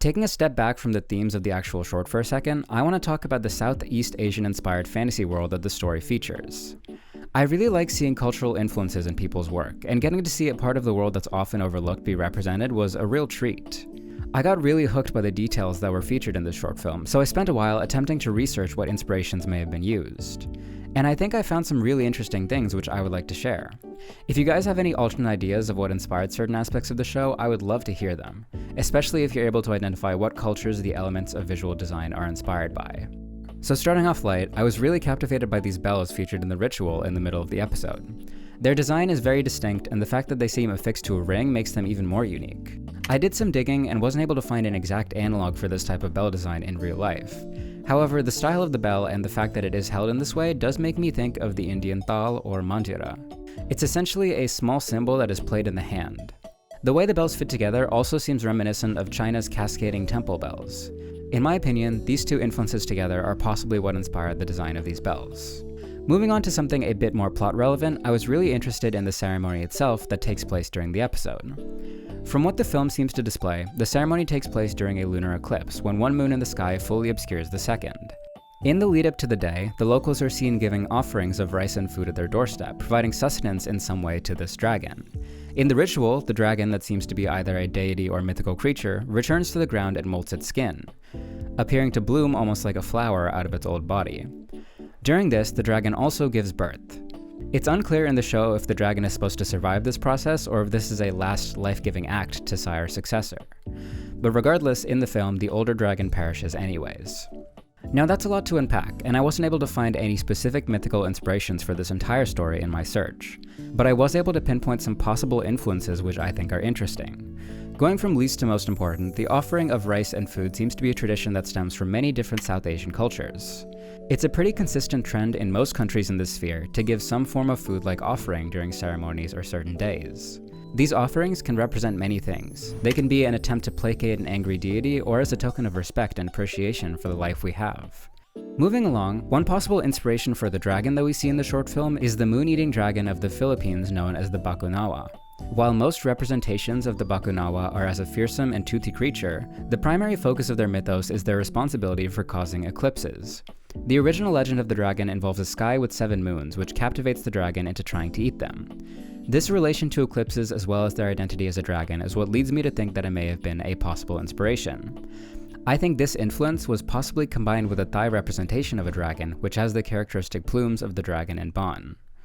Taking a step back from the themes of the actual short for a second, I want to talk about the Southeast Asian-inspired fantasy world that the story features. I really like seeing cultural influences in people's work, and getting to see a part of the world that's often overlooked be represented was a real treat. I got really hooked by the details that were featured in this short film, so I spent a while attempting to research what inspirations may have been used. And I think I found some really interesting things which I would like to share. If you guys have any alternate ideas of what inspired certain aspects of the show, I would love to hear them, especially if you're able to identify what cultures the elements of visual design are inspired by. So starting off light, I was really captivated by these bells featured in the ritual in the middle of the episode. Their design is very distinct, and the fact that they seem affixed to a ring makes them even more unique. I did some digging and wasn't able to find an exact analog for this type of bell design in real life. However, the style of the bell and the fact that it is held in this way does make me think of the Indian tal or manjira. It's essentially a small cymbal that is played in the hand. The way the bells fit together also seems reminiscent of China's cascading temple bells. In my opinion, these two influences together are possibly what inspired the design of these bells. Moving on to something a bit more plot relevant, I was really interested in the ceremony itself that takes place during the episode. From what the film seems to display, the ceremony takes place during a lunar eclipse, when one moon in the sky fully obscures the second. In the lead up to the day, the locals are seen giving offerings of rice and food at their doorstep, providing sustenance in some way to this dragon. In the ritual, the dragon, that seems to be either a deity or mythical creature, returns to the ground and molts its skin, appearing to bloom almost like a flower out of its old body. During this, the dragon also gives birth. It's unclear in the show if the dragon is supposed to survive this process or if this is a last life-giving act to sire successor. But regardless, in the film, the older dragon perishes anyways. Now that's a lot to unpack, and I wasn't able to find any specific mythical inspirations for this entire story in my search, but I was able to pinpoint some possible influences which I think are interesting. Going from least to most important, the offering of rice and food seems to be a tradition that stems from many different South Asian cultures. It's a pretty consistent trend in most countries in this sphere to give some form of food like offering during ceremonies or certain days. These offerings can represent many things. They can be an attempt to placate an angry deity or as a token of respect and appreciation for the life we have. Moving along, one possible inspiration for the dragon that we see in the short film is the moon-eating dragon of the Philippines known as the Bakunawa. While most representations of the Bakunawa are as a fearsome and toothy creature, the primary focus of their mythos is their responsibility for causing eclipses. The original legend of the dragon involves a sky with 7 moons, which captivates the dragon into trying to eat them. This relation to eclipses as well as their identity as a dragon is what leads me to think that it may have been a possible inspiration. I think this influence was possibly combined with a thigh representation of a dragon, which has the characteristic plumes of the dragon in Baan.